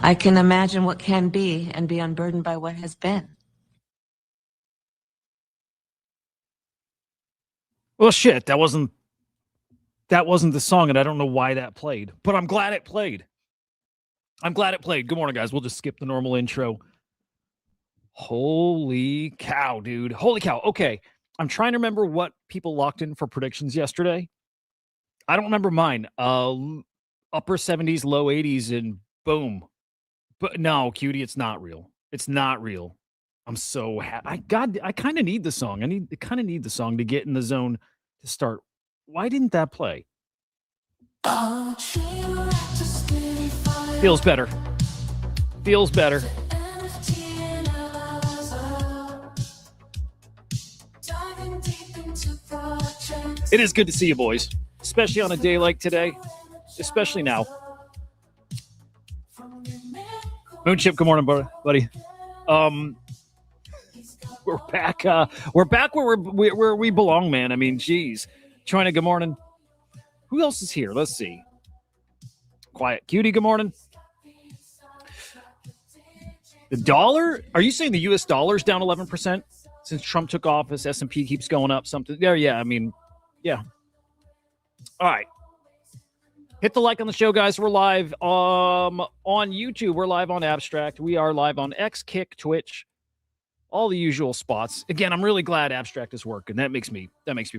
I can imagine what can be and be unburdened by what has been. Well, shit, that wasn't the song, and I don't know why that played, but I'm glad it played. Good morning, guys. We'll just skip the normal intro. Holy cow, dude. Holy cow. Okay. I'm trying to remember what people locked in for predictions yesterday. I don't remember mine. Upper 70s, low 80s, and boom. But no, cutie, it's not real. It's not real. I'm so happy. I kind of need the song. I kind of need the song to get in the zone to start. Why didn't that play? Feels better. Feels better. It is good to see you, boys, especially on a day like today, especially now. Moonship, good morning, buddy. We're back. We're back where we belong, man. I mean, geez. China, good morning. Who else is here? Let's see. Quiet Cutie, good morning. The dollar? Are you saying the U.S. dollar's down 11% since Trump took office? S&P keeps going up something. There, yeah. I mean, yeah. All right. Hit the like on the show, guys. We're live on YouTube. We're live on Abstract. We are live on X, Kick, Twitch, all the usual spots. Again, I'm really glad Abstract is working. That makes me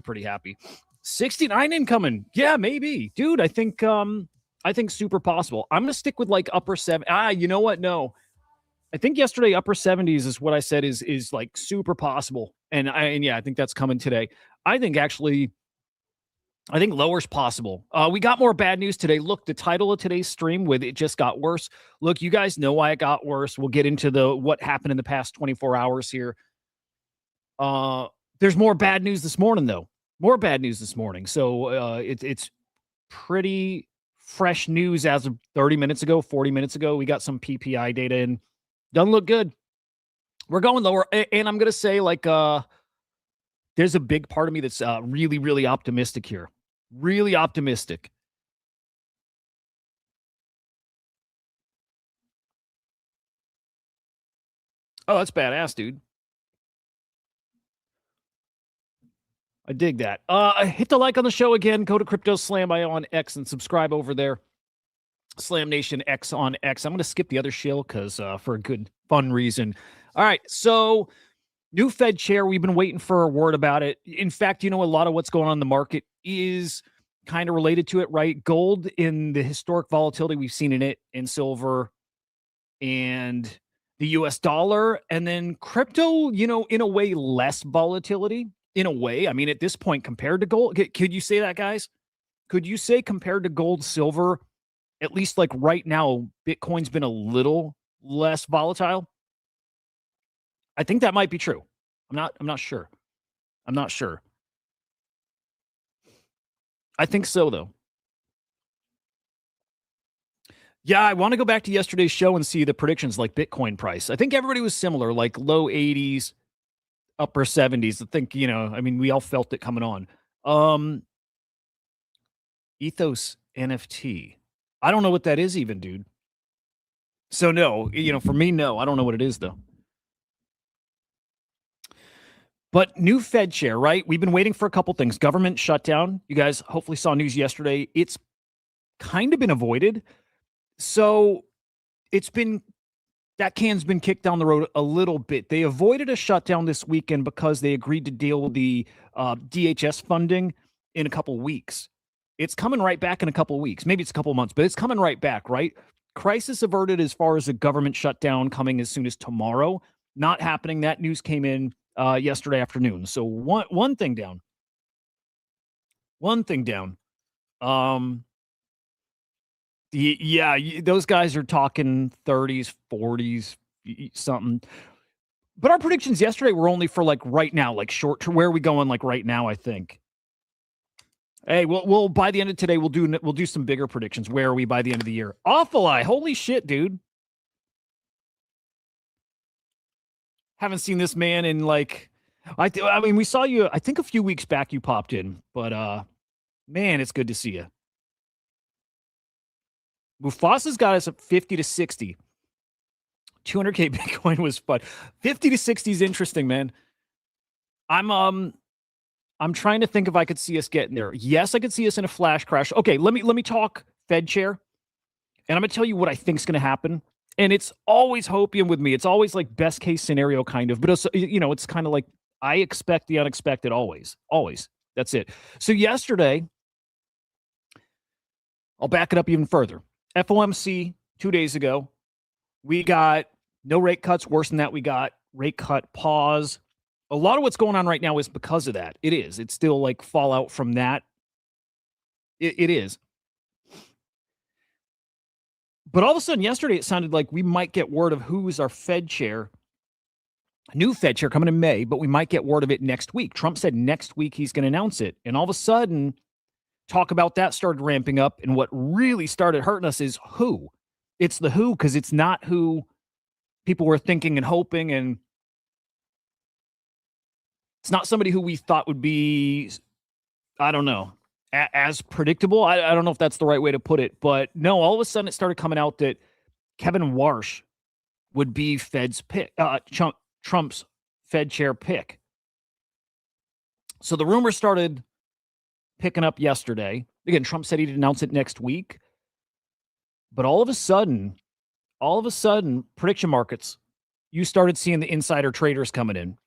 pretty happy. 69 incoming. Yeah, maybe. Dude, I think super possible. I'm gonna stick with like upper 7. You know what? No. I think yesterday upper 70s is what I said is like super possible. And yeah, I think that's coming today. I think lower's possible. We got more bad news today. Look, the title of today's stream with it just got worse. Look, you guys know why it got worse. We'll get into what happened in the past 24 hours here. There's more bad news this morning, though. More bad news this morning. So it's pretty fresh news as of 30 minutes ago, 40 minutes ago. We got some PPI data in. Doesn't look good. We're going lower. And I'm going to say, like, there's a big part of me that's really, really optimistic here. Really optimistic. Oh, that's badass, dude. I dig that. Hit the like on the show again. Go to Crypto Slam on X and subscribe over there. Slam Nation X on X. I'm going to skip the other shill because for a good, fun reason. All right, so new Fed chair. We've been waiting for a word about it. In fact, a lot of what's going on in the market is kind of related to it, right? Gold in the historic volatility we've seen in it, and silver, and the U.S. dollar, and then crypto, in a way, less volatility. In a way, I mean, at this point, compared to gold, could you say that, guys? Could you say compared to gold, silver, at least like right now, Bitcoin's been a little less volatile? I think that might be true. I'm not sure. I'm not sure. I think so, though. Yeah, I want to go back to yesterday's show and see the predictions like Bitcoin price. I think everybody was similar, like low 80s, upper 70s. I think, we all felt it coming on. Ethos NFT. I don't know what that is even, dude. So no, for me, no. I don't know what it is, though. But new Fed chair, right? We've been waiting for a couple things. Government shutdown. You guys hopefully saw news yesterday. It's kind of been avoided. So that can's been kicked down the road a little bit. They avoided a shutdown this weekend because they agreed to deal with the DHS funding in a couple weeks. It's coming right back in a couple weeks. Maybe it's a couple months, but it's coming right back, right? Crisis averted as far as a government shutdown coming as soon as tomorrow. Not happening. That news came in yesterday afternoon. So one thing down. One thing down. Those guys are talking 30s, 40s, something. But our predictions yesterday were only for like right now, like short term. Where are we going like right now, I think? Hey, we'll by the end of today, we'll do some bigger predictions. Where are we by the end of the year? Awful Eye. Holy shit, dude. Haven't seen this man in like, I mean, we saw you, I think a few weeks back you popped in, but man, it's good to see you. Mufasa's got us at 50 to 60. 200K Bitcoin was fun. 50 to 60 is interesting, man. I'm trying to think if I could see us getting there. Yes, I could see us in a flash crash. Okay, let me talk Fed chair, and I'm gonna tell you what I think is gonna happen. And it's always hopium with me. It's always like best case scenario kind of, but it's, it's kind of like I expect the unexpected always. Always. That's it. So yesterday, I'll back it up even further. FOMC 2 days ago, we got no rate cuts. Worse than that, we got rate cut pause. A lot of what's going on right now is because of that. It is. It's still like fallout from that. It is. But all of a sudden, yesterday, it sounded like we might get word of who's our Fed chair. A new Fed chair coming in May, but we might get word of it next week. Trump said next week he's going to announce it. And all of a sudden, talk about that started ramping up. And what really started hurting us is who. It's the who, because it's not who people were thinking and hoping. And it's not somebody who we thought would be, I don't know, as predictable. I don't know if that's the right way to put it. But no, all of a sudden it started coming out that Kevin Warsh would be Fed's pick, Trump's Fed chair pick. So the rumor started picking up yesterday. Again, Trump said he'd announce it next week. But all of a sudden, prediction markets, you started seeing the insider traders coming in.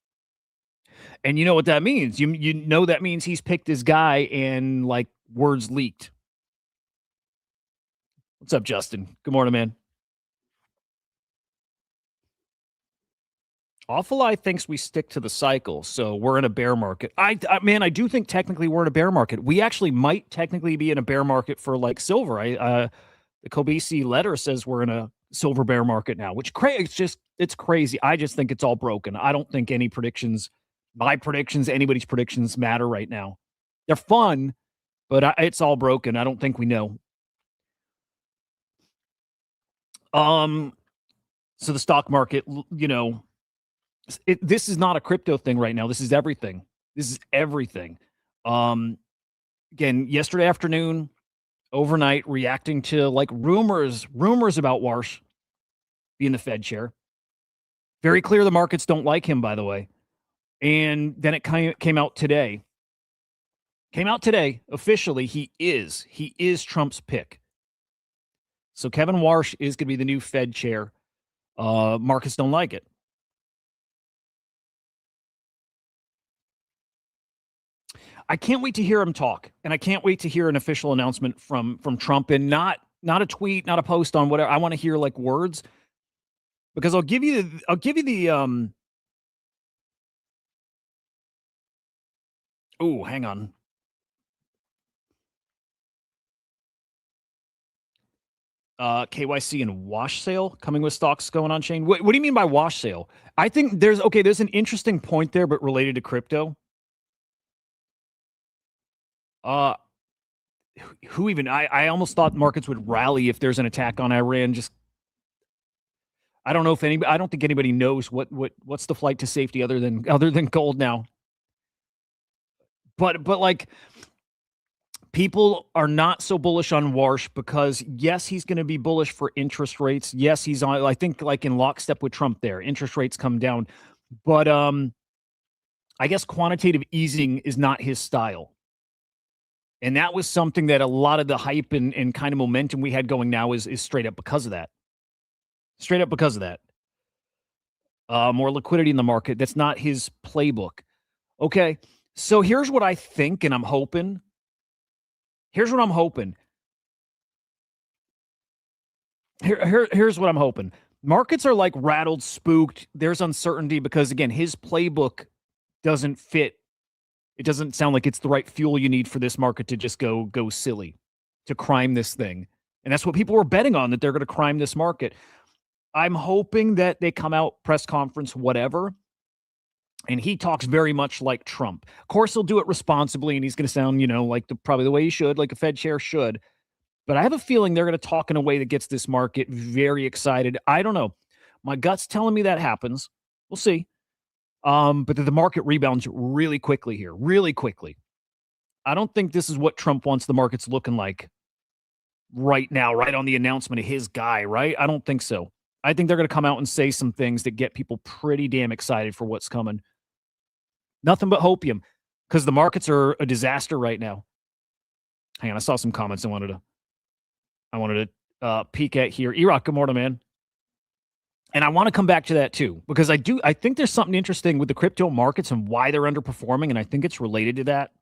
And you know what that means. You know that means he's picked his guy and like words leaked. What's up, Justin? Good morning, man. Awful Eye thinks we stick to the cycle, so we're in a bear market. I do think technically we're in a bear market. We actually might technically be in a bear market for like silver. The Kobesi letter says we're in a silver bear market now, which it's crazy. I just think it's all broken. I don't think any predictions, my predictions, anybody's predictions matter right now. They're fun, but it's all broken. I don't think we know. So the stock market, this is not a crypto thing right now. This is everything. Again, yesterday afternoon, overnight, reacting to like rumors about Warsh being the Fed chair. Very clear the markets don't like him, by the way. And then it came out today. Officially, he is Trump's pick. So Kevin Warsh is going to be the new Fed chair. Markets don't like it. I can't wait to hear him talk, and I can't wait to hear an official announcement from Trump, and not a tweet, not a post on whatever. I want to hear like words, because I'll give you the oh, hang on. KYC and wash sale coming with stocks going on chain. What do you mean by wash sale? I think there's an interesting point there, but related to crypto. Who even? I almost thought markets would rally if there's an attack on Iran. Just, I don't know if anybody. I don't think anybody knows what's the flight to safety other than gold now. But like, people are not so bullish on Warsh because yes, he's going to be bullish for interest rates. Yes, he's on. I think like in lockstep with Trump there. Interest rates come down, but I guess quantitative easing is not his style. And that was something that a lot of the hype and kind of momentum we had going now is straight up because of that. Straight up because of that. More liquidity in the market. That's not his playbook. Okay, so here's what I think, and I'm hoping. Here's what I'm hoping. Here's what I'm hoping. Markets are like rattled, spooked. There's uncertainty because, again, his playbook doesn't fit. It doesn't sound like it's the right fuel you need for this market to just go silly, to crime this thing. And that's what people were betting on, that they're going to crime this market. I'm hoping that they come out, press conference, whatever, and he talks very much like Trump. Of course, he'll do it responsibly, and he's going to sound, like probably the way he should, like a Fed chair should. But I have a feeling they're going to talk in a way that gets this market very excited. I don't know. My gut's telling me that happens. We'll see. But the market rebounds really quickly here, really quickly. I don't think this is what Trump wants the markets looking like right now, right on the announcement of his guy, right? I don't think so. I think they're going to come out and say some things that get people pretty damn excited for what's coming. Nothing but hopium, because the markets are a disaster right now. Hang on, I saw some comments I wanted to peek at here. E-Rock, good morning, man. And I want to come back to that too, because I think there's something interesting with the crypto markets and why they're underperforming, and I think it's related to that.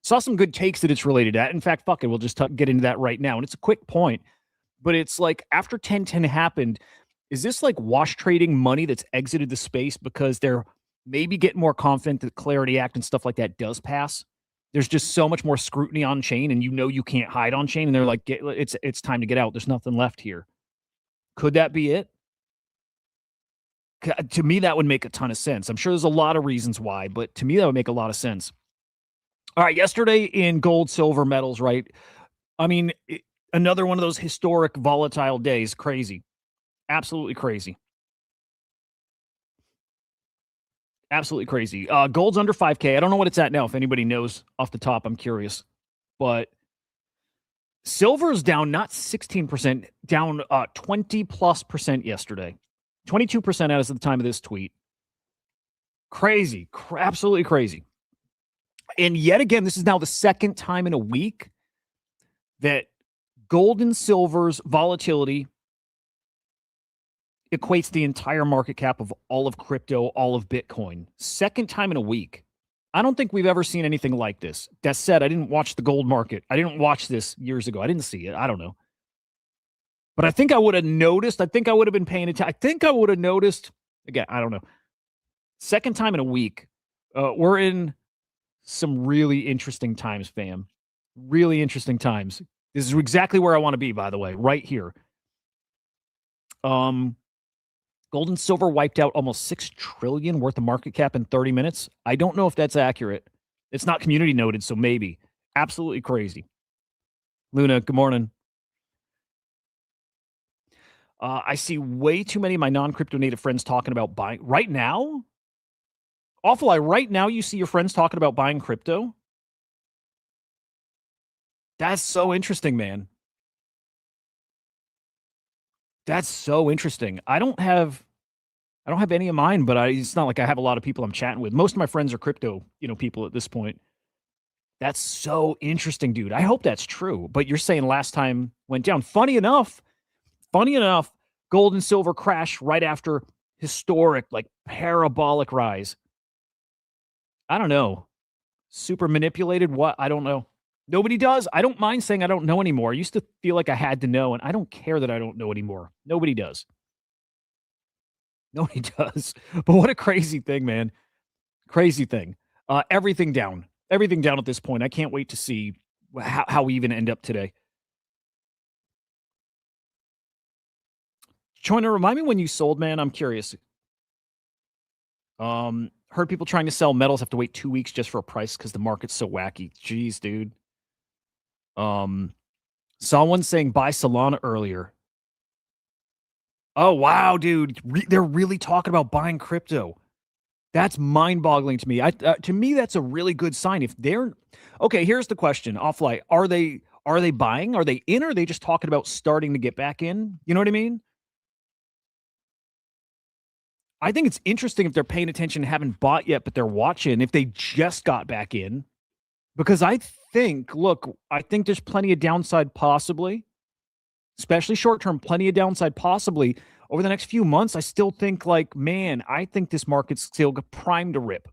Saw some good takes that it's related to that. In fact, fuck it, we'll just get into that right now. And it's a quick point, but it's like after 1010 happened, is this like wash trading money that's exited the space because they're maybe getting more confident that Clarity Act and stuff like that does pass? There's just so much more scrutiny on chain, and you can't hide on chain, and they're like, it's time to get out. There's nothing left here. Could that be it? To me, that would make a ton of sense. I'm sure there's a lot of reasons why, but to me, that would make a lot of sense. All right, yesterday in gold, silver, metals, right? I mean, another one of those historic volatile days. Crazy. Absolutely crazy. Absolutely crazy. Gold's under 5K. I don't know what it's at now. If anybody knows off the top, I'm curious. But silver's down not 16%, down 20+% yesterday. 22% as of the time of this tweet. Crazy. Absolutely crazy. And yet again, this is now the second time in a week that gold and silver's volatility equates the entire market cap of all of crypto, all of Bitcoin. Second time in a week. I don't think we've ever seen anything like this. That said, I didn't watch the gold market. I didn't watch this years ago. I didn't see it. I don't know. But I think I would have noticed. I think I would have been paying attention. I think I would have noticed. Again, I don't know. Second time in a week. We're in some really interesting times, fam. Really interesting times. This is exactly where I want to be, by the way, right here. Gold and silver wiped out almost $6 trillion worth of market cap in 30 minutes. I don't know if that's accurate. It's not community noted, so maybe. Absolutely crazy. Luna, good morning. I see way too many of my non-crypto native friends talking about buying right now. Awful Eye, right now you see your friends talking about buying crypto? That's so interesting, man. That's so interesting. I don't have any of mine, but it's not like I have a lot of people I'm chatting with. Most of my friends are crypto, people at this point. That's so interesting, dude. I hope that's true. But you're saying last time went down. Funny enough, gold and silver crash right after historic, like parabolic rise. I don't know. Super manipulated? What? I don't know. Nobody does. I don't mind saying I don't know anymore. I used to feel like I had to know, and I don't care that I don't know anymore. Nobody does. Nobody does. But what a crazy thing, man. Crazy thing. Everything down. Everything down at this point. I can't wait to see how we even end up today. Choina, remind me when you sold, man. I'm curious. Heard people trying to sell metals have to wait 2 weeks just for a price because the market's so wacky. Jeez, dude. Saw one saying buy Solana earlier. Oh, wow, dude. They're really talking about buying crypto. That's mind-boggling to me. To me, that's a really good sign. If they're okay, here's the question. Offline, are they buying? Are they in? Or are they just talking about starting to get back in? You know what I mean? I think it's interesting if they're paying attention and haven't bought yet, but they're watching. If they just got back in, because I think there's plenty of downside possibly, especially short term. Plenty of downside possibly over the next few months. I still think I think this market's still primed to rip.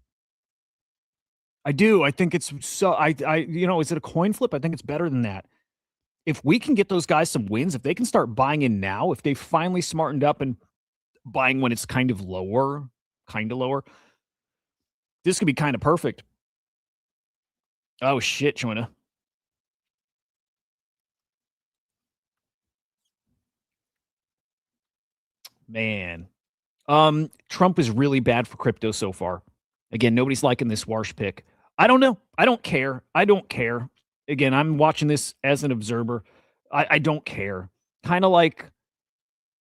I do. I think it's so. Is it a coin flip? I think it's better than that. If we can get those guys some wins, if they can start buying in now, if they finally smartened up and buying when it's kind of lower, this could be kind of perfect. Oh shit, Joanna. Man. Trump is really bad for crypto so far. Again, nobody's liking this Warsh pick. I don't know. I don't care. Again, I'm watching this as an observer. I don't care. Kind of like I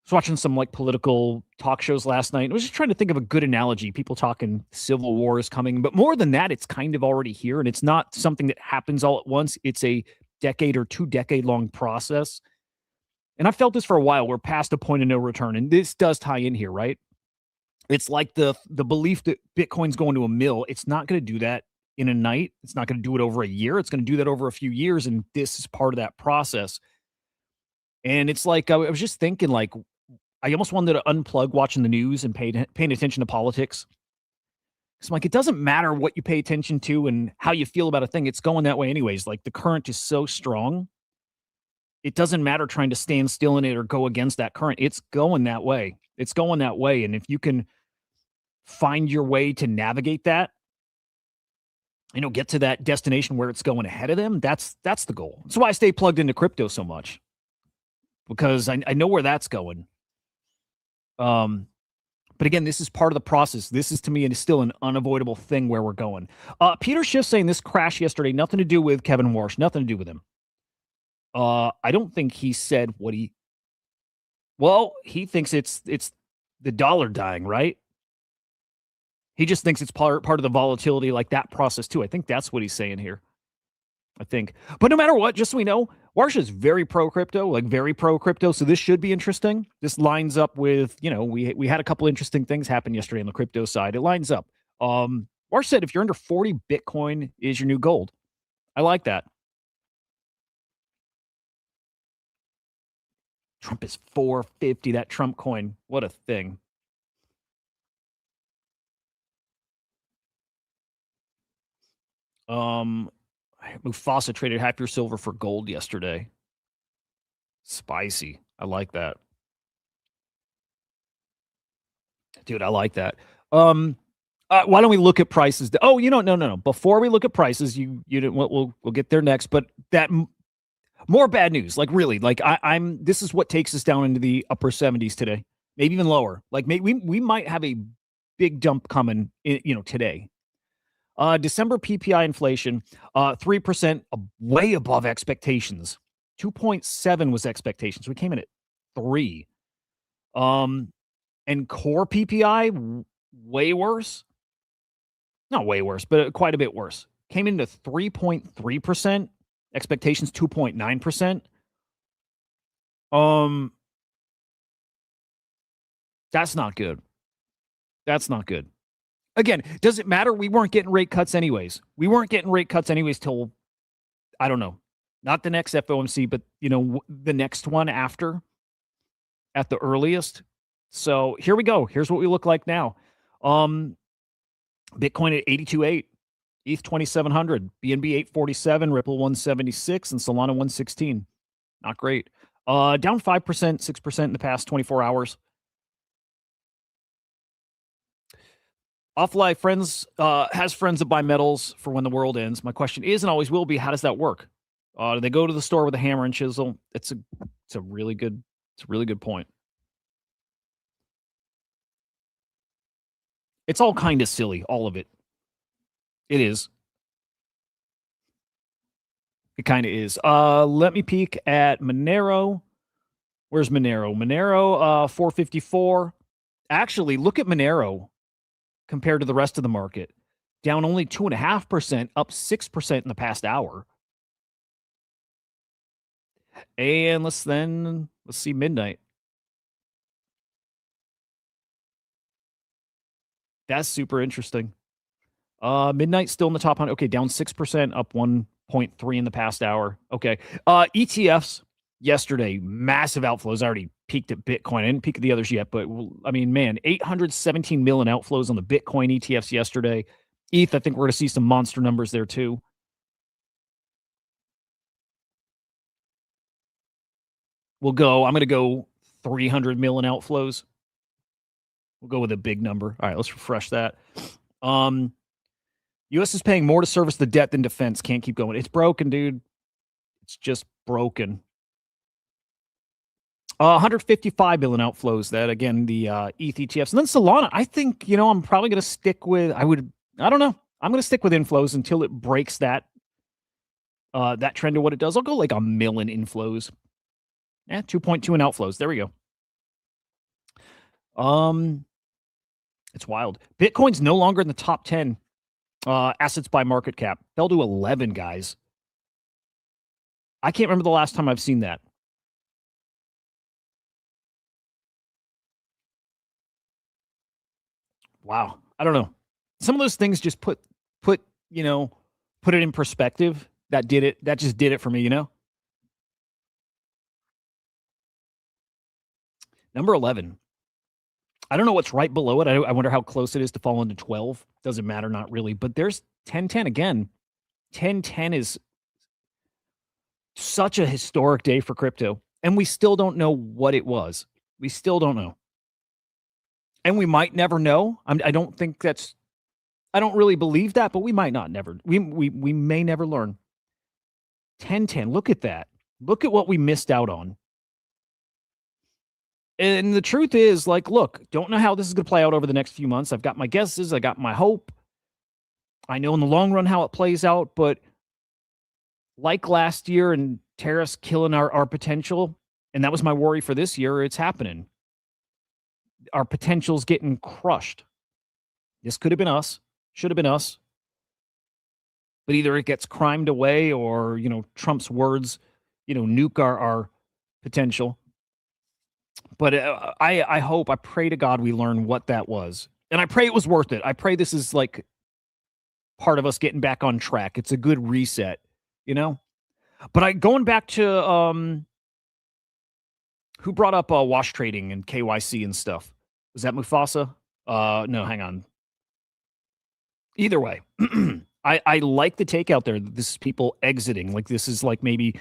was watching some political talk shows last night. I was just trying to think of a good analogy. People talking civil war is coming, but more than that, it's kind of already here, and it's not something that happens all at once. It's a decade or 2 decade long process. and I felt this for a while, we're past a point of no return. And this does tie in here, right? It's like the belief that Bitcoin's going to a mill. It's not going to do that in a night. It's not going to do it over a year. It's going to do that over a few years. And this is part of that process. And it's like, I was just thinking, like, I almost wanted to unplug watching the news and paying attention to politics. Because I'm like, it doesn't matter what you pay attention to and how you feel about a thing. It's going that way anyways. Like the current is so strong. It doesn't matter trying to stand still in it or go against that current. It's going that way. It's going that way. And if you can find your way to navigate that, get to that destination where it's going ahead of them, that's the goal. That's why I stay plugged into crypto so much, because I know where that's going. But again, this is part of the process. This is, to me, and is still an unavoidable thing where we're going. Peter Schiff saying this crash yesterday, nothing to do with Kevin Warsh, nothing to do with him. I don't think he said what he. Well, he thinks it's the dollar dying, right? He just thinks it's part of the volatility, like that process too. I think that's what he's saying here. I think, but no matter what, just so we know, Warsh is very pro crypto, like very pro crypto. So this should be interesting. This lines up with, we had a couple interesting things happen yesterday on the crypto side. It lines up. Warsh said if you're under 40, Bitcoin is your new gold. I like that. Trump is 450. That Trump coin, what a thing. Mufasa traded half your silver for gold yesterday. Spicy. I like that. Dude, I like that. Why don't we look at prices? Oh, no. Before we look at prices, you didn't. We'll get there next. But that more bad news. Like really, like I'm. This is what takes us down into the upper 70s today, maybe even lower. Like maybe we might have a big dump coming. Today. December PPI inflation, 3%, way above expectations. 2.7 was expectations. We came in at 3. And core PPI, way worse. Not way worse, but quite a bit worse. Came into 3.3%. Expectations 2.9%. That's not good. That's not good. Again, does it matter? We weren't getting rate cuts anyways. Till, I don't know, not the next FOMC, but, the next one after at the earliest. So here we go. Here's what we look like now. Bitcoin at 82.8, ETH 2,700, BNB 847, Ripple 176, and Solana 116. Not great. Down 5%, 6% in the past 24 hours. Offline friends has friends that buy metals for when the world ends. My question is and always will be, how does that work? Do they go to the store with a hammer and chisel? It's a really good point. It's all kind of silly, all of it. It is. It kind of is. Let me peek at Monero. Where's Monero? Monero 454. Actually, look at Monero compared to the rest of the market. Down only 2.5%, up 6% in the past hour. And let's see midnight. That's super interesting. Midnight still in the top 100. Okay, down 6%, up 1.3 in the past hour. Okay. ETFs yesterday, massive outflows. I already peaked at Bitcoin. I didn't peak at the others yet, but I mean, man, 817 million outflows on the Bitcoin ETFs yesterday. ETH, I think we're going to see some monster numbers there too. I'm going to go 300 million outflows. We'll go with a big number. All right, let's refresh that. U.S. is paying more to service the debt than defense. Can't keep going. It's broken, dude. It's just broken. 155 billion outflows. That again, the ETH ETFs, and then Solana. I think I'm probably going to stick with. I don't know. I'm going to stick with inflows until it breaks that that trend of what it does. I'll go like 1 million inflows. 2.2 in outflows. There we go. It's wild. Bitcoin's no longer in the top 10 assets by market cap. Fell to 11, guys. I can't remember the last time I've seen that. wow. I don't know. Some of those things just put you know, put it in perspective. That did it. That just did it for me, you know? Number 11. I don't know what's right below it. I wonder how close it is to fall into 12. Doesn't matter, not really. But there's 1010 again. 1010 is such a historic day for crypto. And we still don't know what it was. We still don't know. And we might never know. I don't think that's, I don't really believe that, but we might not never. We may never learn. 1010, look at that. Look at what we missed out on. And the truth is, like, look, don't know how this is going to play out over the next few months. I've got my guesses. I got my hope. I know in the long run how it plays out, but like last year and tariffs killing our potential, and that was my worry for this year, it's happening. Our potential's getting crushed. This could have been us. Should have been us. But either it gets crimed away or, you know, Trump's words, you know, nuke our potential. But I hope, I pray to God we learn what that was. And I pray it was worth it. I pray this is like part of us getting back on track. It's a good reset, you know? But going back to who brought up wash trading and KYC and stuff? Was that Mufasa? No, hang on. Either way, I like the take out there. This is people exiting. Like this is like maybe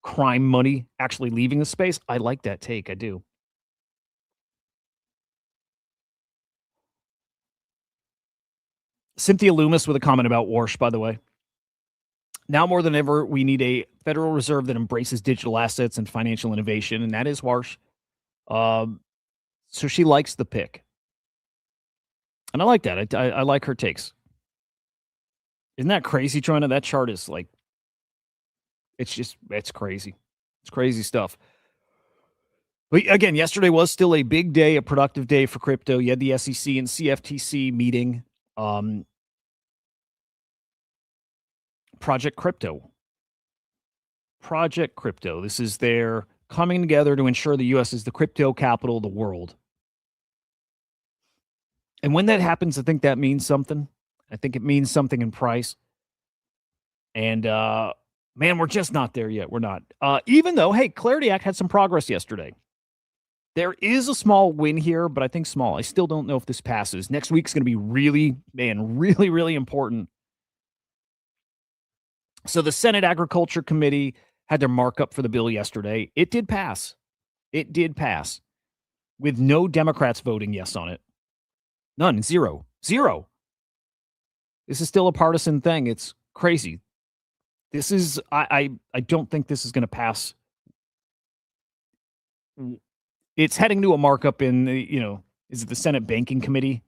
crime money actually leaving the space. I like that take. I do. Cynthia Loomis with a comment about Warsh, by the way. Now more than ever, we need a Federal Reserve that embraces digital assets and financial innovation, and that is Warsh. So she likes the pick. And I like that. I like her takes. Isn't that crazy, Trina? That chart is like, it's crazy. It's crazy stuff. But again, yesterday was still a big day, a productive day for crypto. You had the SEC and CFTC meeting. Project Crypto. Project Crypto. This is their coming together to ensure the U.S. is the crypto capital of the world. And when that happens, I think that means something. I think it means something in price. And man, we're just not there yet. We're not. Even though, hey, Clarity Act had some progress yesterday. There is a small win here, but I think small. I still don't know if this passes. Next week's going to be really, really important. So the Senate Agriculture Committee had their markup for the bill yesterday. It did pass. It did pass. With no Democrats voting yes on it. None. Zero. This is still a partisan thing. It's crazy. This is, I don't think this is going to pass. It's heading to a markup in, is it the Senate Banking Committee?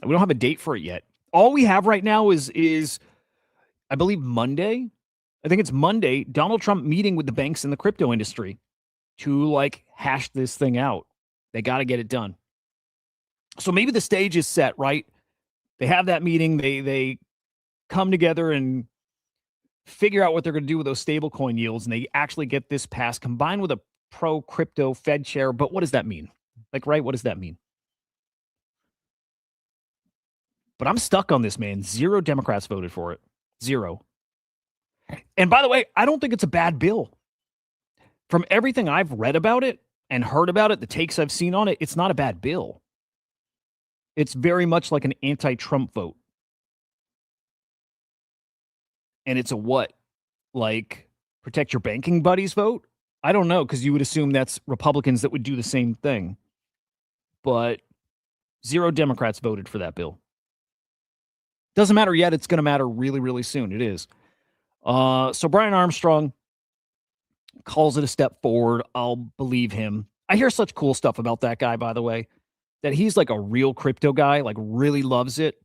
We don't have a date for it yet. All we have right now is I believe Monday. I think it's Monday, Donald Trump meeting with the banks in the crypto industry to like hash this thing out. They got to get it done. So maybe the stage is set, right? They have that meeting. They come together and figure out what they're going to do with those stablecoin yields, and they actually get this passed, combined with a pro-crypto Fed chair. But what does that mean? Like, right, what does that mean? But I'm stuck on this, man. 0 Democrats voted for it. 0. And by the way, I don't think it's a bad bill. From everything I've read about it and heard about it, the takes I've seen on it, it's not a bad bill. It's very much like an anti-Trump vote. And it's a what? Like, protect your banking buddies vote? I don't know, because you would assume that's Republicans that would do the same thing. But 0 Democrats voted for that bill. Doesn't matter yet. It's going to matter really, really soon. It is. So Brian Armstrong calls it a step forward. I'll believe him. I hear such cool stuff about that guy, by the way, that he's like a real crypto guy, like really loves it.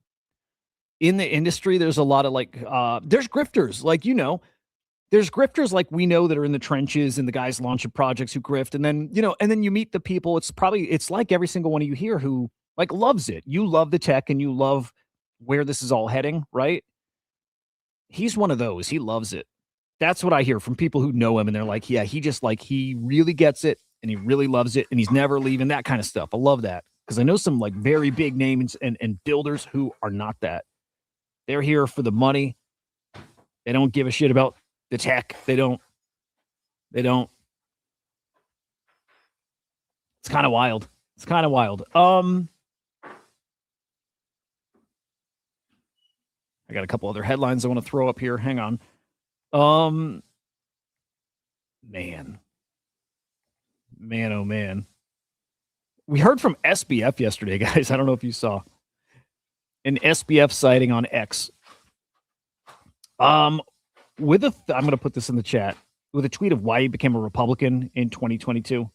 In the industry, there's a lot of like, there's grifters, like, there's grifters like we know that are in the trenches and the guys launching projects who grift. And then, and then you meet the people. It's like every single one of you here who like loves it. You love the tech and you love where this is all heading, right? He's one of those. He loves it. That's what I hear from people who know him. And they're like, yeah, he really gets it and he really loves it and he's never leaving, that kind of stuff. I love that. Because I know some like very big names and builders who are not that. They're here for the money. They don't give a shit about the tech. They don't. It's kind of wild. It's kind of wild. I got a couple other headlines I want to throw up here. Hang on. Man, oh man. We heard from SBF yesterday, guys. I don't know if you saw an SBF sighting on X. I'm going to put this in the chat with a tweet of why he became a Republican in 2022.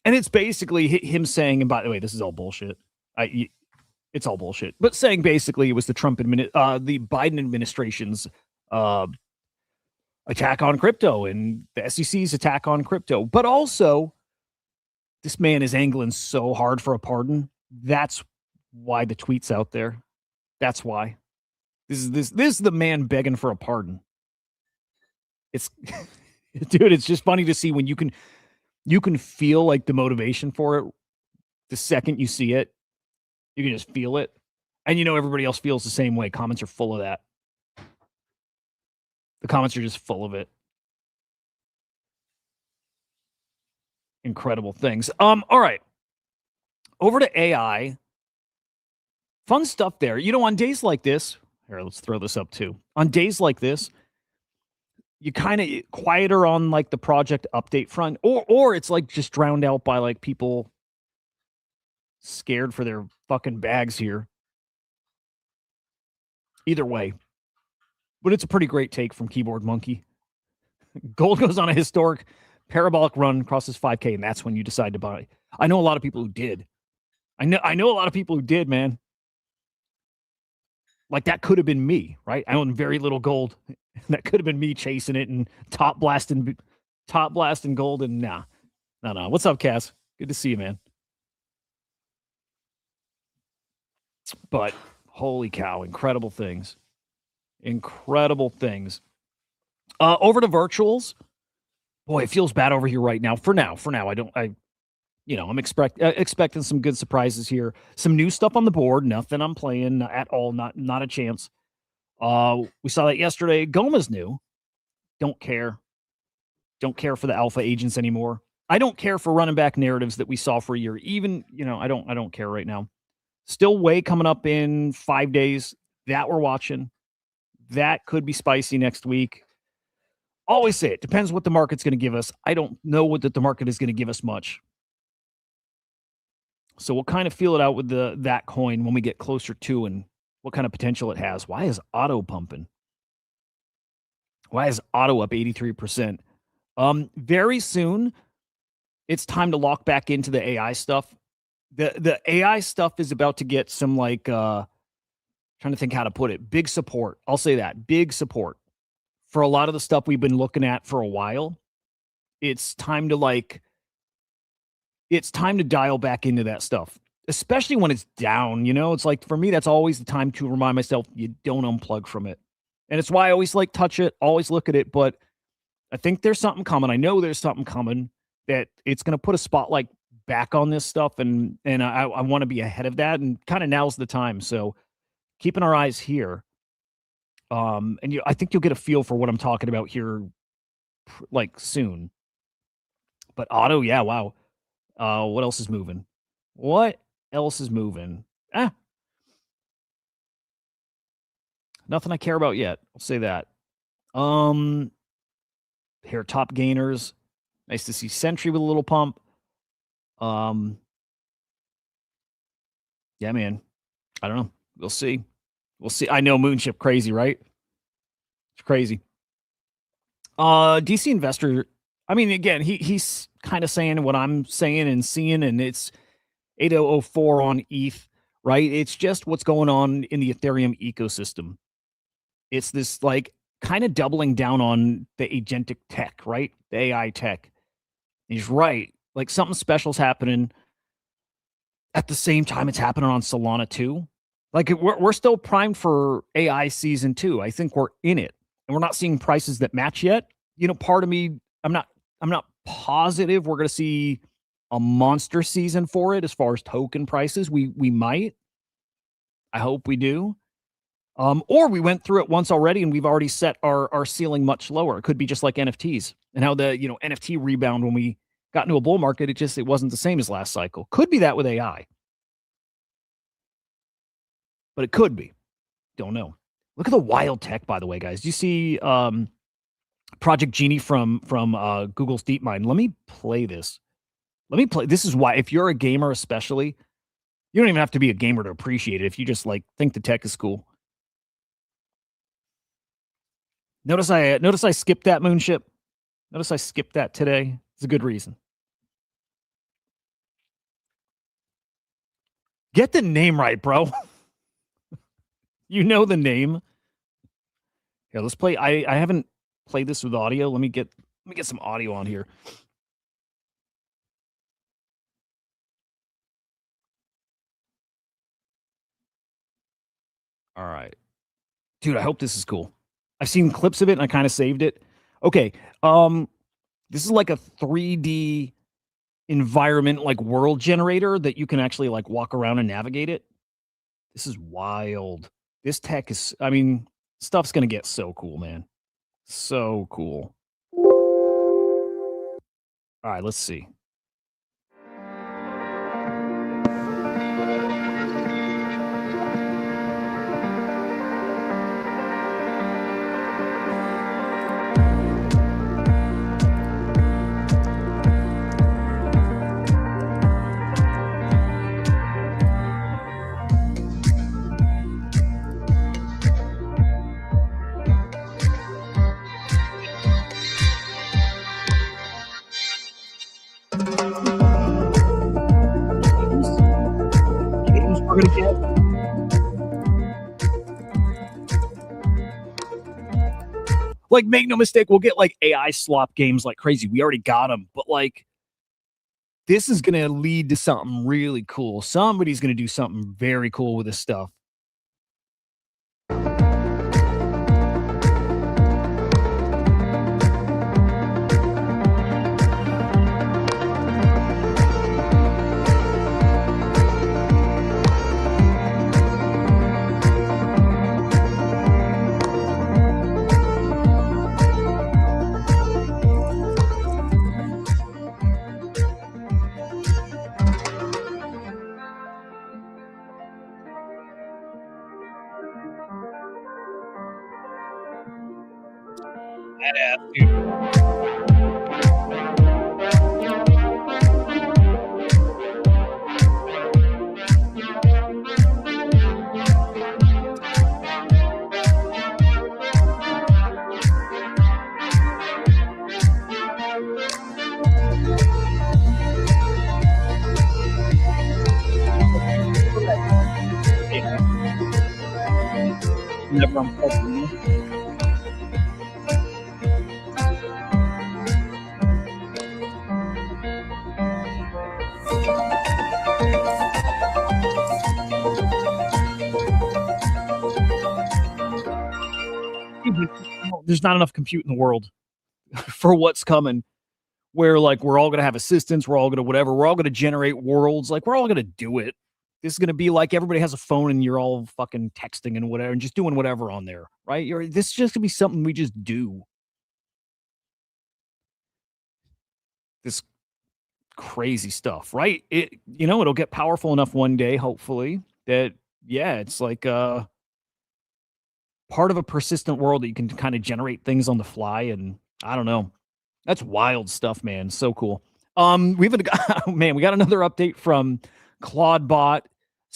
And it's basically him saying, and by the way, this is all bullshit. It's all bullshit. But saying basically it was the the Biden administration's attack on crypto and the SEC's attack on crypto. But also, this man is angling so hard for a pardon. That's why the tweet's out there. That's why. This is the man begging for a pardon. It's dude, it's just funny to see when you can feel like the motivation for it the second you see it. You can just feel it. And everybody else feels the same way. Comments are full of that. The comments are just full of it. Incredible things. All right. Over to AI. Fun stuff there. On days like this, here, let's throw this up too. On days like this, you kind of quieter on like the project update front, or it's like just drowned out by like people scared for their fucking bags here. Either way. But it's a pretty great take from Keyboard Monkey. Gold goes on a historic parabolic run, crosses 5K, and that's when you decide to buy. I know a lot of people who did. I know a lot of people who did, man. Like that could have been me, right? I own very little gold. That could have been me chasing it and top blasting gold. And no. What's up, Cass? Good to see you, man. But holy cow, incredible things. Incredible things. Over to virtuals. Boy, it feels bad over here right now. For now, I'm expecting some good surprises here. Some new stuff on the board. Nothing I'm playing at all. Not a chance. We saw that yesterday. Goma's new. Don't care. Don't care for the alpha agents anymore. I don't care for running back narratives that we saw for a year. Even, I don't care right now. Still way coming up in 5 days. That we're watching. That could be spicy next week. Always say it. Depends what the market's going to give us. I don't know what the market is going to give us much. So we'll kind of feel it out with that coin when we get closer to and what kind of potential it has. Why is auto pumping? Why is auto up 83%? Very soon, it's time to lock back into the AI stuff. The AI stuff is about to get some trying to think how to put it. Big support. I'll say that. Big support. For a lot of the stuff we've been looking at for a while, it's time to dial back into that stuff, especially when it's down. It's like, for me, that's always the time to remind myself you don't unplug from it. And it's why I always touch it, always look at it. But I think there's something coming. I know there's something coming that it's going to put a spotlight back on this stuff. And I want to be ahead of that. And kind of now's the time. So keeping our eyes here. I think you'll get a feel for what I'm talking about here, soon. But auto, yeah, wow. What else is moving? Nothing I care about yet. I'll say that. Here, top gainers. Nice to see Sentry with a little pump. Yeah, man. I don't know. We'll see. I know Moonship crazy, right? It's crazy. DC Investor, again, he's kind of saying what I'm saying and seeing, and it's 8004 on ETH, right? It's just what's going on in the Ethereum ecosystem. It's this kind of doubling down on the agentic tech, right? The AI tech. He's right. Something special's happening. At the same time, it's happening on Solana too. We're still primed for AI season 2. I think we're in it, and we're not seeing prices that match yet. Part of me, I'm not positive we're going to see a monster season for it as far as token prices. We might. I hope we do. Or we went through it once already and we've already set our ceiling much lower. It could be just like NFTs and how the NFT rebound when we got into a bull market, it wasn't the same as last cycle. Could be that with AI. But it could be. Don't know. Look at the wild tech, by the way, guys. Do you see Project Genie from Google's DeepMind? Let me play this. This is why, if you're a gamer especially, you don't even have to be a gamer to appreciate it if you just think the tech is cool. Notice I skipped that Moonship. Notice I skipped that today. It's a good reason. Get the name right, bro. You know the name. Yeah, let's play. I haven't played this with audio. Let me get some audio on here. All right. Dude, I hope this is cool. I've seen clips of it and I kind of saved it. Okay. This is like a 3D environment, like world generator that you can actually walk around and navigate it. This is wild. This tech is, stuff's going to get so cool, man. So cool. All right, let's see. Games we're gonna get. Make no mistake, we'll get AI slop games like crazy. We already got them, but this is gonna lead to something really cool. Somebody's gonna do something very cool with this stuff. Badass, dude. Never unplugged. There's not enough compute in the world for what's coming. Where we're all gonna have assistants, we're all gonna whatever, we're all gonna generate worlds, we're all gonna do it. This is gonna be everybody has a phone and you're all fucking texting and whatever and just doing whatever on there, right? This is just gonna be something we just do. This crazy stuff, right? It'll get powerful enough one day, hopefully, that it's part of a persistent world that you can kind of generate things on the fly, and I don't know. That's wild stuff, man. So cool. We got another update from Claudebot /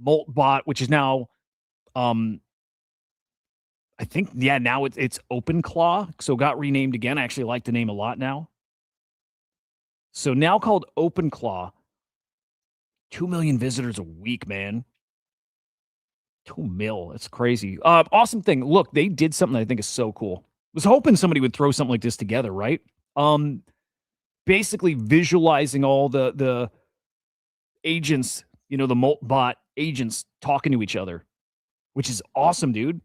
Moltbot, which is now I think now it's OpenClaw, so got renamed again. I actually like the name a lot now. So now called OpenClaw. 2 million visitors a week, man. 2 mil. That's crazy. Awesome thing. Look, they did something that I think is so cool. Was hoping somebody would throw something like this together, right? Basically visualizing all the agents, the Moltbot agents talking to each other, which is awesome, dude.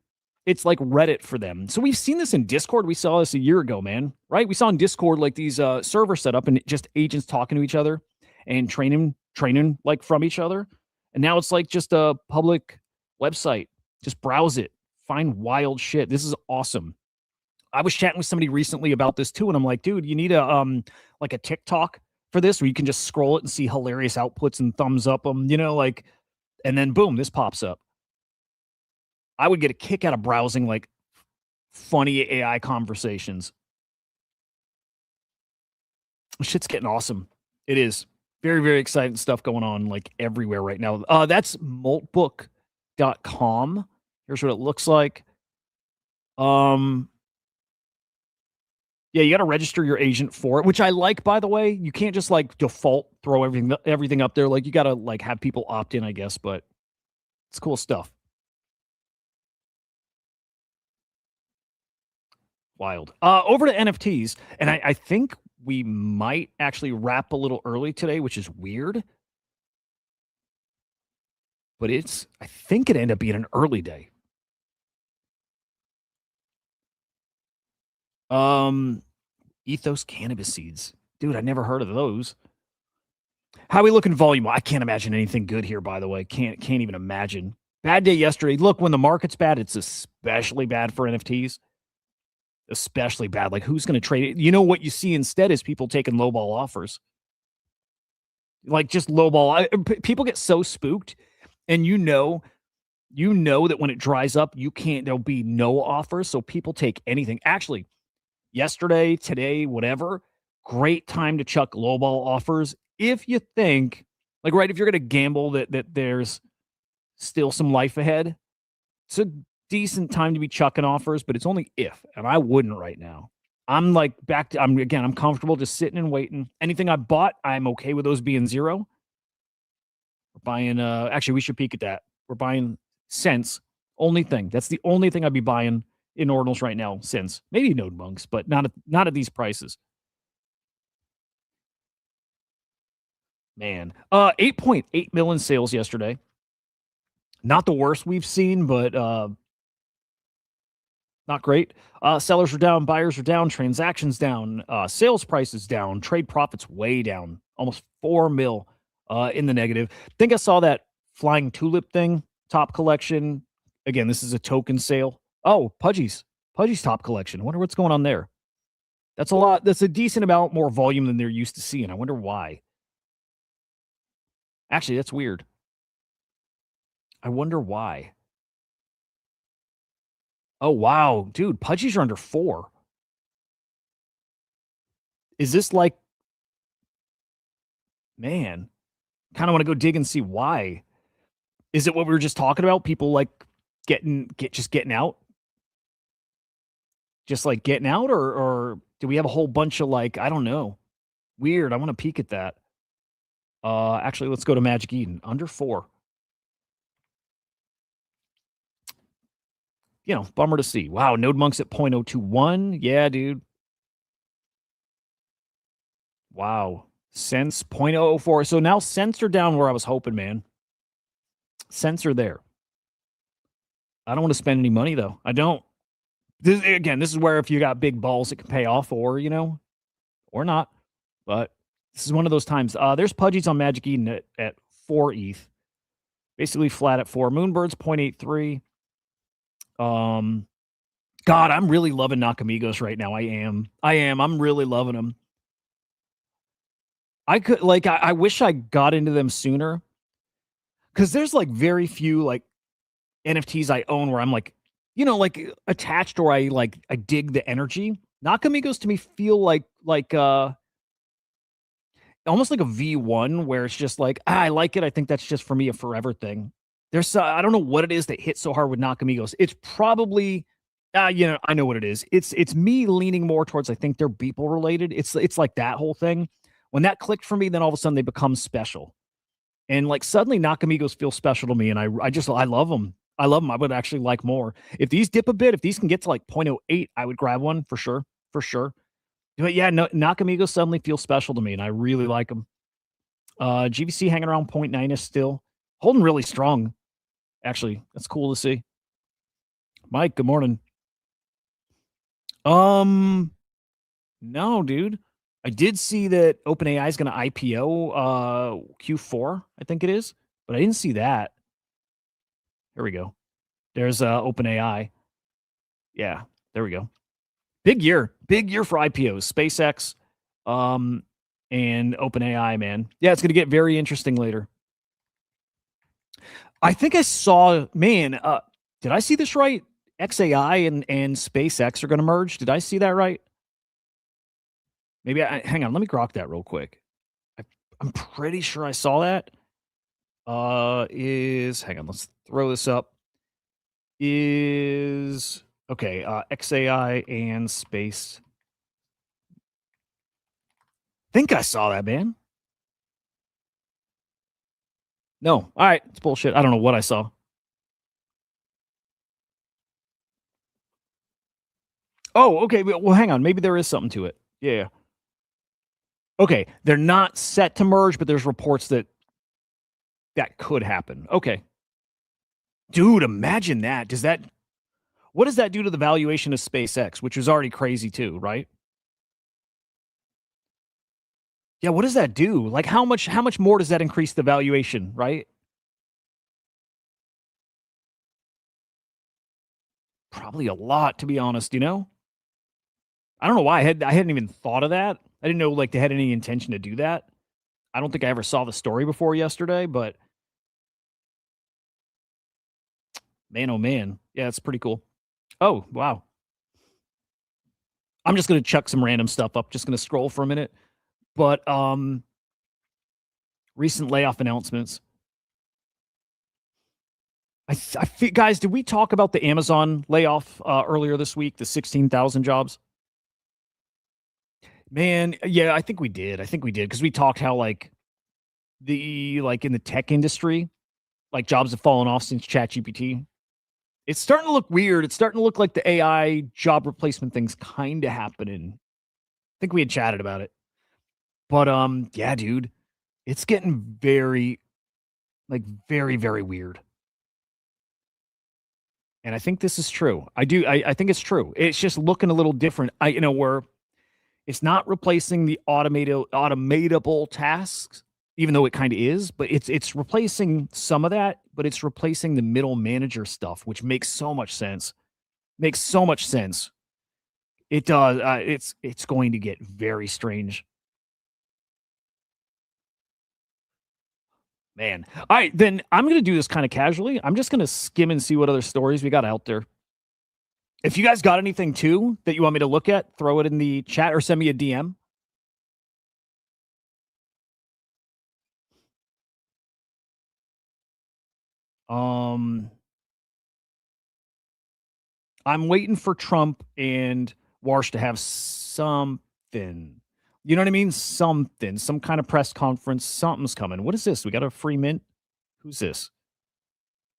it's like Reddit for them. So we've seen this in Discord. We saw this a year ago, man, right? We saw in Discord like these servers set up and just agents talking to each other and training like from each other. And now it's like just a public website. Just browse it, find wild shit. This is awesome. I was chatting with somebody recently about this too, and I'm like, dude, you need a like a TikTok for this where you can just scroll it and see hilarious outputs and thumbs up them, like, and then boom, this pops up. I would get a kick out of browsing like funny AI conversations. Shit's getting awesome. It is. Very, very exciting stuff going on like everywhere right now. That's maltbook.com. Here's what it looks like. Yeah, you got to register your agent for it, which I like, by the way. You can't just like default throw everything up there. Like you got to like have people opt in, I guess, but it's cool stuff. Wild. Over to NFTs, and I think we might actually wrap a little early today, which is weird. But I think it ended up being an early day. Ethos cannabis seeds. Dude, I never heard of those. How we look in volume? I can't imagine anything good here, by the way. Can't even imagine. Bad day yesterday. Look, when the market's bad, it's especially bad for NFTs. Especially bad. Like, who's going to trade it? You know what you see instead is people taking lowball offers. Like, just lowball. People get so spooked, and you know that when it dries up, there'll be no offers, so people take anything. Actually, yesterday, today, whatever, great time to chuck lowball offers if you think, like, right, if you're going to gamble that there's still some life ahead. It's a decent time to be chucking offers, but it's only if, and I wouldn't right now. I'm like I'm comfortable just sitting and waiting. Anything I bought, I'm okay with those being zero. We're buying, actually, we should peek at that. We're buying cents. Only thing. That's the only thing I'd be buying in ordinals right now, since maybe Node Monks, but not at these prices. Man, 8.8 million sales yesterday. Not the worst we've seen, but not great. Sellers are down, buyers are down, transactions down, sales prices down, trade profits way down, almost 4 mil in the negative. Think I saw that flying tulip thing, top collection. Again, this is a token sale. Oh, Pudgy's top collection. I wonder what's going on there. That's a lot. That's a decent amount more volume than they're used to seeing. I wonder why. Actually, that's weird. I wonder why. Oh, wow. Dude, Pudgy's are under 4. Is this like, man, kind of want to go dig and see why. Is it what we were just talking about? People like getting out? Just like getting out, or do we have a whole bunch of like, I don't know. Weird. I want to peek at that. Actually, let's go to Magic Eden. Under 4. Bummer to see. Wow, Node Monks at 0.021. Yeah, dude. Wow. Cents 0.004. So now cents are down where I was hoping, man. Cents are there. I don't want to spend any money, though. I don't. This is where if you got big balls, it can pay off, or not. But this is one of those times. There's Pudgy's on Magic Eden at 4 ETH. Basically flat at 4. Moonbird's 0.83. God, I'm really loving Nakamigos right now. I am. I'm really loving them. I wish I got into them sooner. Because there's like very few like NFTs I own where I'm like, like attached, or I dig the energy. Nakamigos to me feel like almost like a V1 where it's just like, I like it. I think that's just for me a forever thing. There's I don't know what it is that hits so hard with Nakamigos. It's probably I know what it is. It's me leaning more towards, I think they're Beeple related. It's like that whole thing. When that clicked for me, then all of a sudden they become special. And like suddenly Nakamigos feel special to me, and I love them. I love them. I would actually like more. If these dip a bit, if these can get to like 0.08, I would grab one for sure. For sure. But yeah, no, Nakamigos suddenly feel special to me, and I really like them. GVC hanging around 0.9 is still holding really strong. Actually, that's cool to see. Mike, good morning. Um, no, dude. I did see that OpenAI is going to IPO Q4, I think it is, but I didn't see that. Here we go. There's OpenAI. Yeah, there we go. Big year for IPOs. SpaceX, and OpenAI, man. Yeah, it's going to get very interesting later. I think I saw, man. Did I see this right? XAI and SpaceX are going to merge. Did I see that right? Maybe hang on. Let me grok that real quick. I'm pretty sure I saw that. Is hang on. Let's throw this up. Is okay. XAI and space. Think I saw that, man. No. All right. It's bullshit. I don't know what I saw. Oh, okay. Well, hang on. Maybe there is something to it. Yeah. Okay. They're not set to merge, but there's reports that could happen. Okay. Dude, imagine that. What does that do to the valuation of SpaceX, which was already crazy too, right? Yeah, what does that do? Like how much more does that increase the valuation, right? Probably a lot, to be honest, you know? I don't know why I hadn't even thought of that. I didn't know like they had any intention to do that. I don't think I ever saw the story before yesterday, but man, oh man. Yeah, it's pretty cool. Oh, wow. I'm just gonna chuck some random stuff up, just gonna scroll for a minute. But recent layoff announcements. I feel, guys, did we talk about the Amazon layoff earlier this week, the 16,000 jobs? Man, yeah, I think we did. Because we talked how like in the tech industry, like jobs have fallen off since ChatGPT. It's starting to look weird. It's starting to look like the AI job replacement thing's kind of happening. I think we had chatted about it. But yeah, dude, it's getting very very, very weird. And I think this is true. I think it's true. It's just looking a little different. Where it's not replacing the automatable tasks, even though it kind of is, but it's replacing some of that, but it's replacing the middle manager stuff, which makes so much sense. Makes so much sense. It does. It's going to get very strange. Man. All right, then I'm going to do this kind of casually. I'm just going to skim and see what other stories we got out there. If you guys got anything too that you want me to look at, throw it in the chat or send me a DM. I'm waiting for Trump and Warsh to have something. You know what I mean? Something, some kind of press conference. Something's coming. What is this? We got a free mint. Who's this?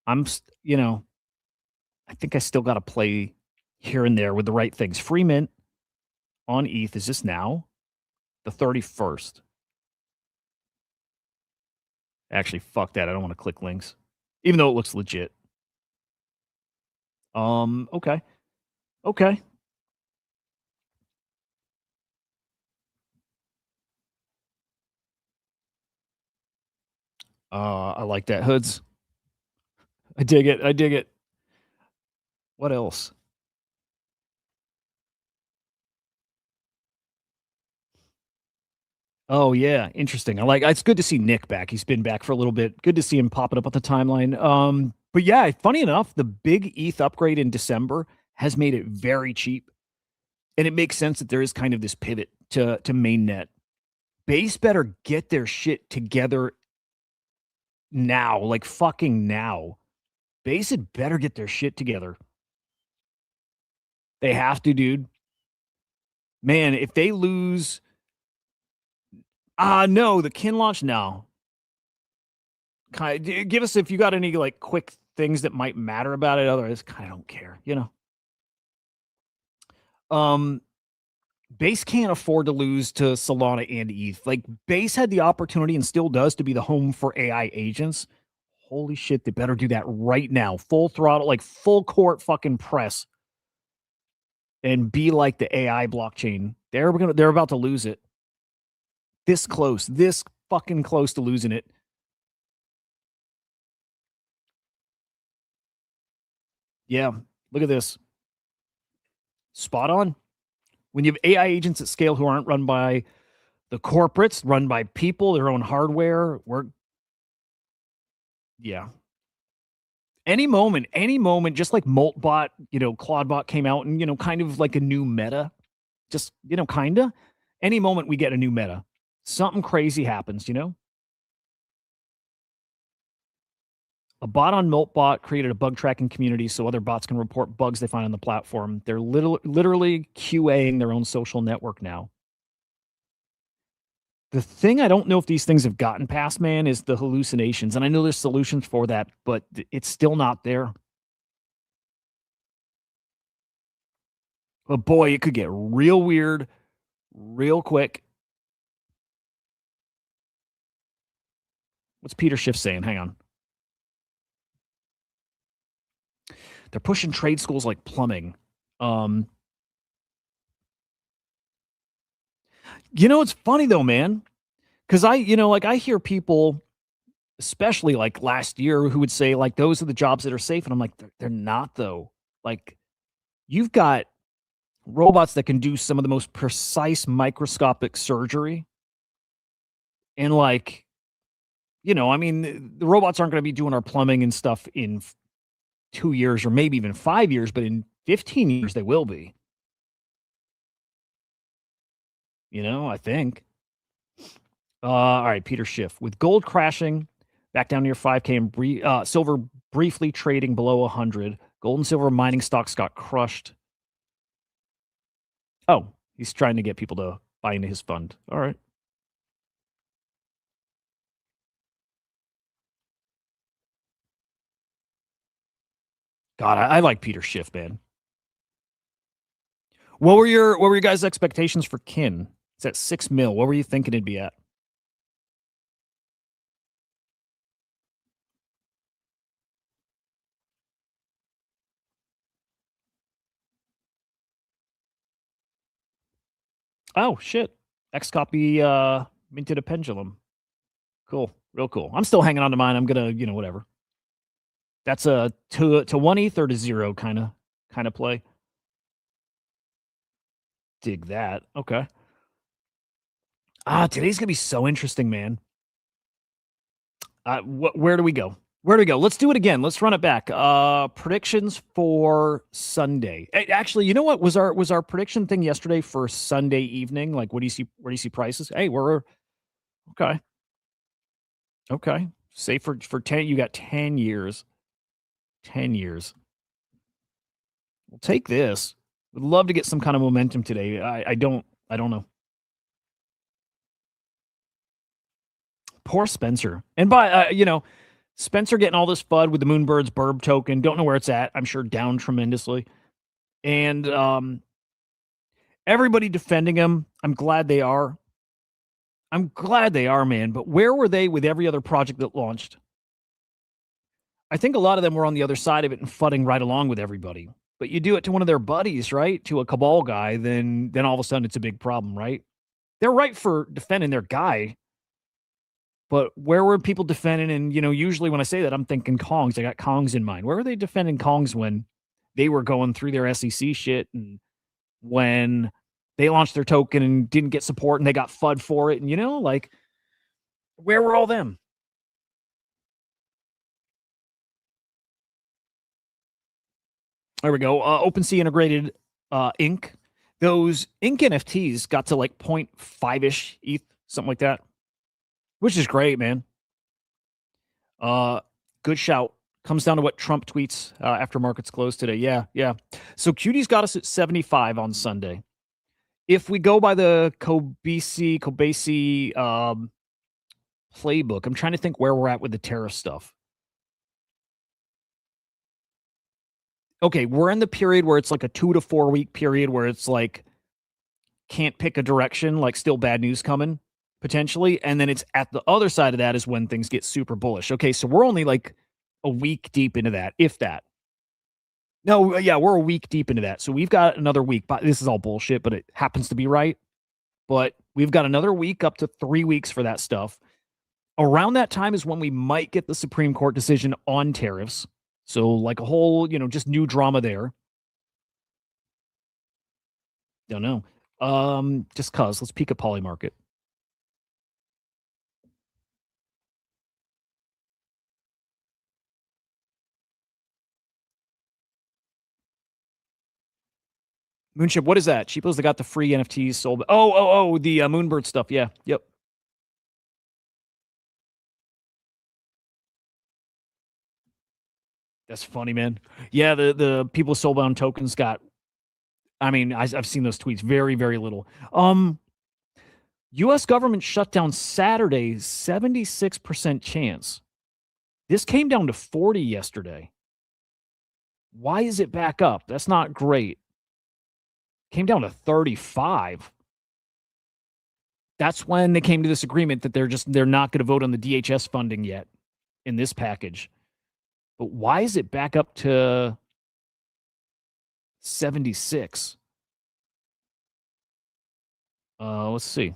I think I still got to play here and there with the right things. Free mint on ETH. Is this now? The 31st. Actually, fuck that. I don't want to click links, even though it looks legit. Okay. Okay. I like that. Hoods. I dig it. I dig it. What else? Oh yeah, interesting. It's good to see Nick back. He's been back for a little bit. Good to see him popping up on the timeline. But yeah, funny enough, the big ETH upgrade in December has made it very cheap. And it makes sense that there is kind of this pivot to mainnet. Base better get their shit together now, like fucking now. Base had better get their shit together. They have to, dude. Man, if they lose, no, the kin launch now. Kind of, give us if you got any like quick things that might matter about it. Otherwise, kind of don't care, Base can't afford to lose to Solana and ETH. Like Base had the opportunity and still does to be the home for AI agents. Holy shit, they better do that right now. Full throttle, like full court fucking press and be like the AI blockchain. They're about to lose it. This fucking close to losing it. Yeah, look at this. Spot on. When you have AI agents at scale who aren't run by the corporates, run by people, their own hardware, yeah. Any moment, just like Moltbot, Claudebot came out and, kind of like a new meta. Just, kinda. Any moment we get a new meta. Something crazy happens, A bot on Moltbot created a bug tracking community so other bots can report bugs they find on the platform. They're literally QAing their own social network now. The thing I don't know if these things have gotten past, man, is the hallucinations. And I know there's solutions for that, but it's still not there. But boy, it could get real weird real quick. What's Peter Schiff saying? Hang on. They're pushing trade schools like plumbing. It's funny though, man. Because I hear people, especially like last year, who would say like those are the jobs that are safe, and I'm like, they're not though. Like, you've got robots that can do some of the most precise microscopic surgery, and like, the robots aren't going to be doing our plumbing and stuff in 2 years or maybe even 5 years, but in 15 years they will be. I think. All right, Peter Schiff. With gold crashing back down near 5K and silver briefly trading below 100, gold and silver mining stocks got crushed. Oh, he's trying to get people to buy into his fund. All right. God, I like Peter Schiff, man. What were your guys' expectations for Kin? It's at 6 mil. What were you thinking it'd be at? Oh shit. X copy minted a pendulum. Cool. Real cool. I'm still hanging on to mine. I'm gonna, whatever. That's a to 1 ETH or to 0 kind of play. Dig that. Okay. Today's gonna be so interesting, man. Where do we go? Where do we go? Let's do it again. Let's run it back. Predictions for Sunday. Actually, you know what was our prediction thing yesterday for Sunday evening? Like, what do you see? Where do you see prices? Hey, we're okay. Okay. Say for 10, you got 10 years. 10 years. We'll take this. Would love to get some kind of momentum today. I don't know. Poor Spencer. And by Spencer getting all this FUD with the Moonbirds Burb token. Don't know where it's at. I'm sure down tremendously. And everybody defending him. I'm glad they are. Man. But where were they with every other project that launched? I think a lot of them were on the other side of it and fudding right along with everybody. But you do it to one of their buddies, right? To a cabal guy, then all of a sudden it's a big problem, right? They're right for defending their guy. But where were people defending? And, usually when I say that, I'm thinking Kongs. I got Kongs in mind. Where were they defending Kongs when they were going through their SEC shit and when they launched their token and didn't get support and they got FUD for it? And, where were all them? There we go. OpenSea integrated Ink. Those Ink NFTs got to like 0.5-ish ETH, something like that, which is great, man. Good shout. Comes down to what Trump tweets after markets close today. Yeah. So Qt's got us at 75 on Sunday. If we go by the Kobasi playbook, I'm trying to think where we're at with the tariff stuff. Okay, we're in the period where it's like a 2 to 4 week period where it's like can't pick a direction, like still bad news coming. potentially. And then it's at the other side of that is when things get super bullish. Okay, so we're only like a week deep into that, if that. No, yeah, we're a week deep into that. So we've got another week. But this is all bullshit, but it happens to be right. But we've got another week up to 3 weeks for that stuff. Around that time is when we might get the Supreme Court decision on tariffs. So like a whole, just new drama there. Don't know. Just cause. Let's peek at Poly Market. Moonship, what is that? Cheapos that got the free NFTs sold. Oh, the Moonbird stuff. Yeah, yep. That's funny, man. Yeah, the people with soulbound tokens got. I mean, I've seen those tweets. Very, very little. U.S. government shutdown Saturday. 76% chance. This came down to 40 yesterday. Why is it back up? That's not great. Came down to 35. That's when they came to this agreement that they're not going to vote on the DHS funding yet in this package. But why is it back up to 76? Let's see.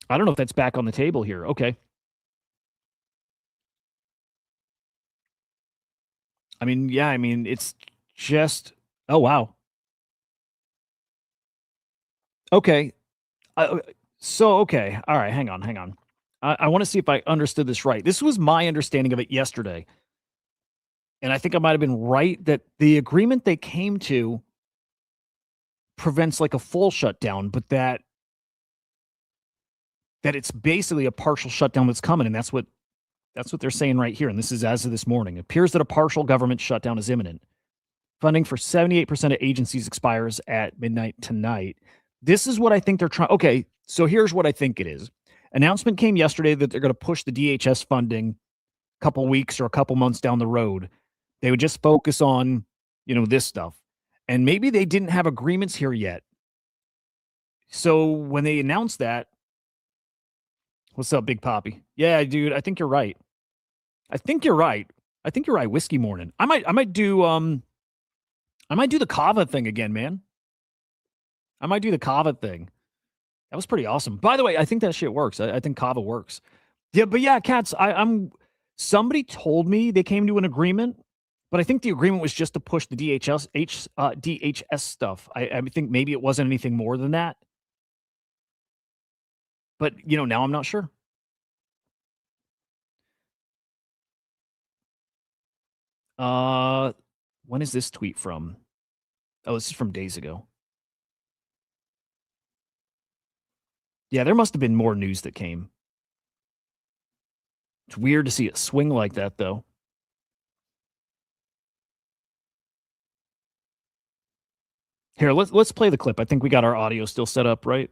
I don't know if that's back on the table here. Okay. I mean, yeah, it's just, oh, wow. Okay. Okay. All right. Hang on. I want to see if I understood this right. This was my understanding of it yesterday. And I think I might have been right that the agreement they came to prevents like a full shutdown, but that it's basically a partial shutdown that's coming. And that's what they're saying right here. And this is as of this morning. It appears that a partial government shutdown is imminent. Funding for 78% of agencies expires at midnight tonight. This is what I think they're trying. Okay, so here's what I think it is. Announcement came yesterday that they're going to push the DHS funding a couple weeks or a couple months down the road. They would just focus on, this stuff. And maybe they didn't have agreements here yet. So when they announced that, what's up, Big Poppy? Yeah, dude, I think you're right. Whiskey morning. I might do the kava thing again, man. I might do the kava thing. That was pretty awesome. By the way, I think that shit works. I think kava works. Yeah, but yeah, cats. Somebody told me they came to an agreement, but I think the agreement was just to push the DHS stuff. I think maybe it wasn't anything more than that. But now I'm not sure. When is this tweet from? Oh, this is from days ago. Yeah, there must have been more news that came. It's weird to see it swing like that, though. Here, let's play the clip. I think we got our audio still set up, right?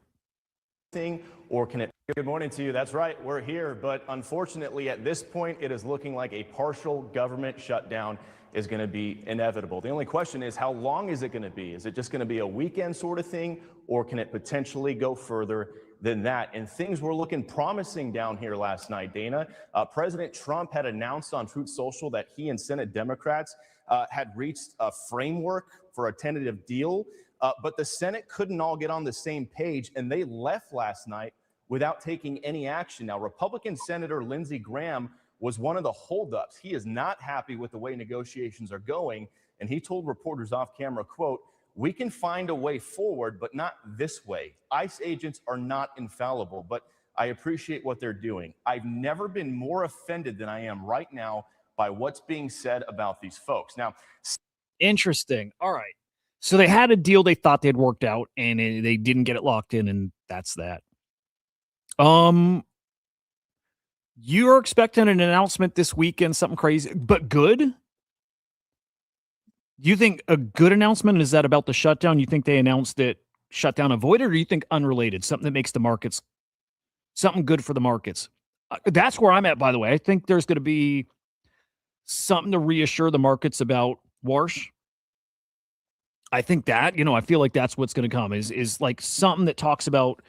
Or can it? Good morning to you. That's right. We're here. But unfortunately, at this point, it is looking like a partial government shutdown is going to be inevitable. The only question is, how long is it going to be? Is it just going to be a weekend sort of thing, or can it potentially go further than that? And things were looking promising down here last night, Dana. President Trump had announced on Truth Social that he and Senate Democrats had reached a framework for a tentative deal, but the Senate couldn't all get on the same page, and they left last night without taking any action. Now, Republican Senator Lindsey Graham was one of the holdups. He is not happy with the way negotiations are going, and he told reporters off camera, quote, "We can find a way forward, but not this way. ICE agents are not infallible, but I appreciate what they're doing. I've never been more offended than I am right now by what's being said about these folks." Now, interesting. All right. So they had a deal they thought they'd worked out, and they didn't get it locked in, and that's that. You're expecting an announcement this weekend, something crazy, but good? Do you think a good announcement? Is that about the shutdown? You think they announced it shutdown avoided, or do you think unrelated, something that makes the markets, something good for the markets? That's where I'm at, by the way. I think there's going to be something to reassure the markets about Warsh. I think that, I feel like that's what's going to come is like something that talks about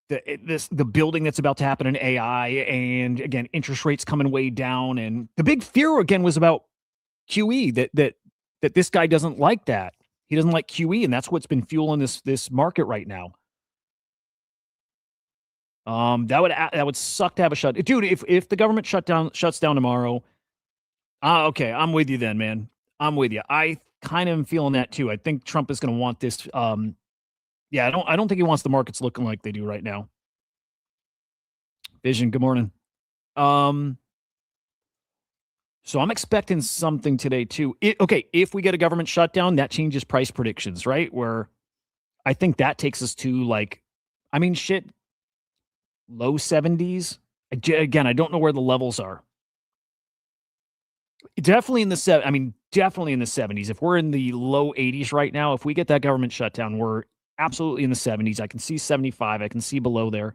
the building that's about to happen in AI, and again, interest rates coming way down. And the big fear again was about QE, that this guy doesn't like that. He doesn't like QE, and that's what's been fueling this market right now. That would suck to have a shut. Dude, if the government shuts down tomorrow, okay, I'm with you then, man. I'm with you. I kind of am feeling that too. I think Trump is going to want this. Yeah, I don't think he wants the markets looking like they do right now. Vision, good morning. So I'm expecting something today too. If we get a government shutdown, that changes price predictions, right? Where I think that takes us to low 70s. Again, I don't know where the levels are. Definitely in the definitely in the 70s. If we're in the low 80s right now, if we get that government shutdown, we're absolutely in the 70s. I can see 75. I can see below there.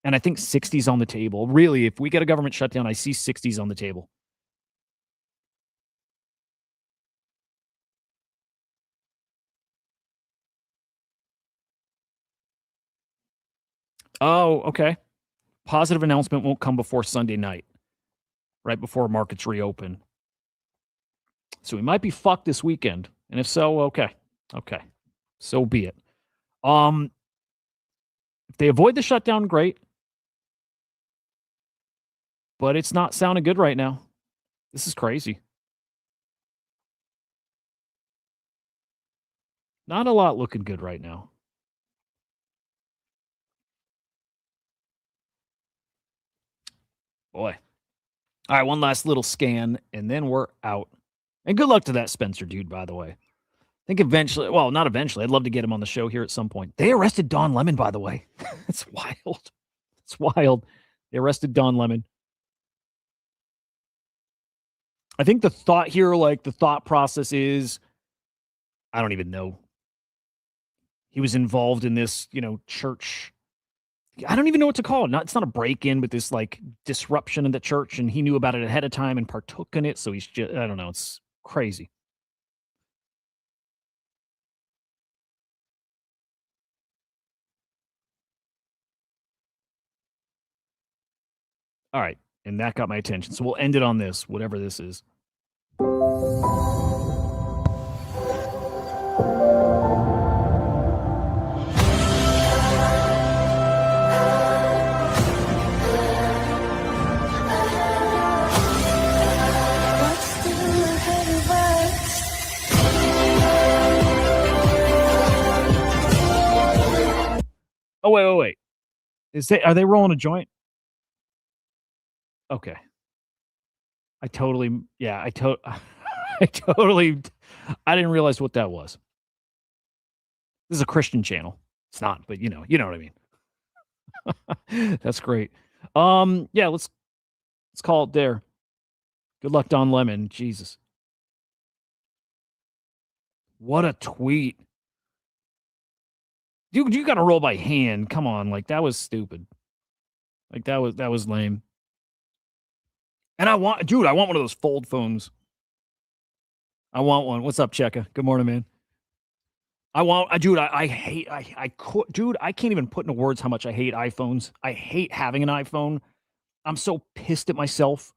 And I think 60s on the table. Really, if we get a government shutdown, I see 60s on the table. Oh, okay. Positive announcement won't come before Sunday night, right before markets reopen. So we might be fucked this weekend. And if so, okay. Okay. So be it. If they avoid the shutdown, great. But it's not sounding good right now. This is crazy. Not a lot looking good right now. Boy. All right, one last little scan, and then we're out. And good luck to that Spencer dude, by the way. I think eventually, well, not eventually. I'd love to get him on the show here at some point. They arrested Don Lemon, by the way. It's wild. It's wild. They arrested Don Lemon. I think the thought here, the thought process is, I don't even know. He was involved in this, church. I don't even know what to call it. It's not a break-in, but this disruption in the church, and he knew about it ahead of time and partook in it. So he's just, I don't know. It's crazy. All right. And that got my attention. So we'll end it on this, whatever this is. Oh, wait. Are they rolling a joint? Okay. I totally, I didn't realize what that was. This is a Christian channel. It's not, but you know what I mean. That's great. Let's call it there. Good luck, Don Lemon. Jesus. What a tweet. Dude, you got to roll by hand. Come on. That was stupid. That was lame. And I want one of those fold phones. I want one. What's up, Cheka? Good morning, man. I can't even put into words how much I hate iPhones. I hate having an iPhone. I'm so pissed at myself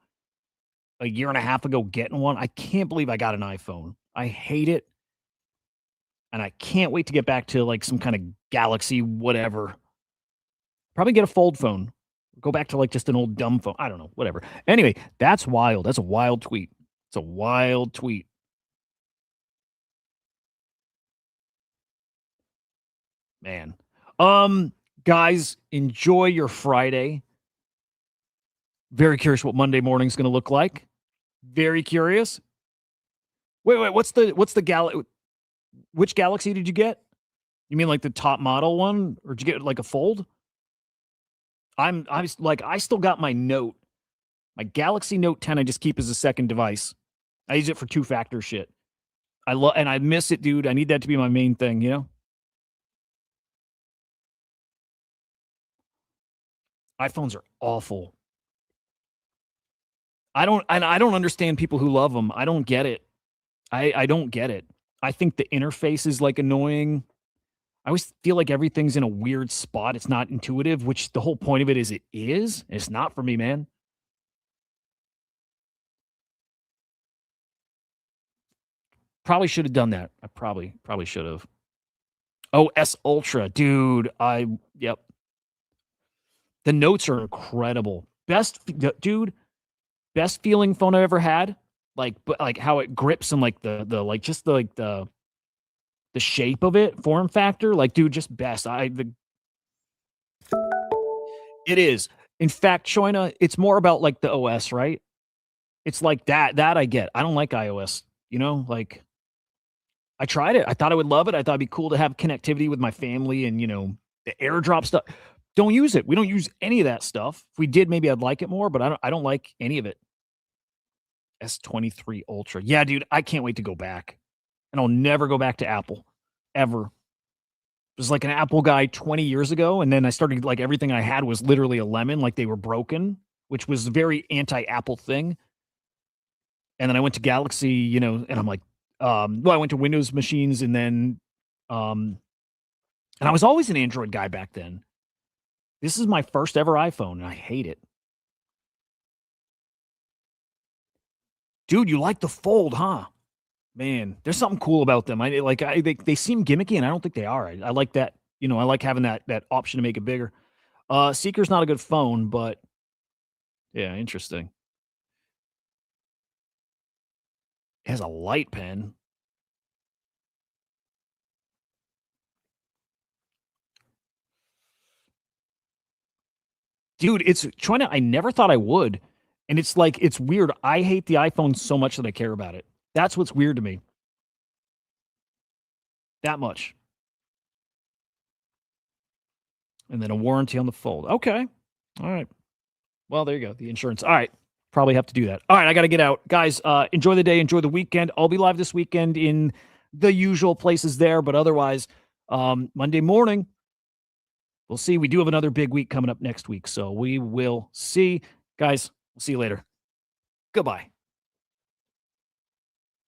a year and a half ago getting one. I can't believe I got an iPhone. I hate it. And I can't wait to get back to some kind of Galaxy, whatever. Probably get a fold phone. Go back to just an old dumb phone. I don't know, whatever. Anyway, that's wild. That's a wild tweet. It's a wild tweet. Man. Guys, enjoy your Friday. Very curious what Monday morning's going to look like. Very curious. Wait, what's the which Galaxy did you get? You mean the top model one, or did you get a fold? I still got my Note. My Galaxy Note 10 I just keep as a second device. I use it for two-factor shit. And I miss it, dude. I need that to be my main thing, iPhones are awful. I don't understand people who love them. I don't get it. I don't get it. I think the interface is like annoying. I always feel like everything's in a weird spot. It's not intuitive, which the whole point of it is it is. It's not for me, man. Probably should have done that. I probably should have. Oh, S Ultra, dude. Yep. The notes are incredible. Dude, best feeling phone I ever had. But like how it grips and like the like just the like the shape of it, form factor. Like, dude, just best. It is. In fact, Shoina, it's more about like the OS, right? It's like that I get. I don't like iOS, like I tried it. I thought I would love it. I thought it'd be cool to have connectivity with my family and, the AirDrop stuff. Don't use it. We don't use any of that stuff. If we did, maybe I'd like it more, but I don't like any of it. S23 Ultra. Yeah, dude, I can't wait to go back. And I'll never go back to Apple ever. I was like an Apple guy 20 years ago, and then I started like everything I had was literally a lemon, like they were broken, which was a very anti-Apple thing. And then I went to Galaxy, and I'm like, I went to Windows machines, and then, and I was always an Android guy back then. This is my first ever iPhone, and I hate it. Dude, you like the Fold, huh? Man, there's something cool about them. They seem gimmicky, and I don't think they are. I like that. I like having that option to make it bigger. Seeker's not a good phone, but yeah, interesting. It has a light pen. Dude, it's trying to. I never thought I would. And it's like, it's weird. I hate the iPhone so much that I care about it. That's what's weird to me. That much. And then a warranty on the Fold. Okay. All right. Well, there you go. The insurance. All right. Probably have to do that. All right. I got to get out. Guys, enjoy the day. Enjoy the weekend. I'll be live this weekend in the usual places there. But otherwise, Monday morning, we'll see. We do have another big week coming up next week. So we will see. Guys, we'll see you later. Goodbye.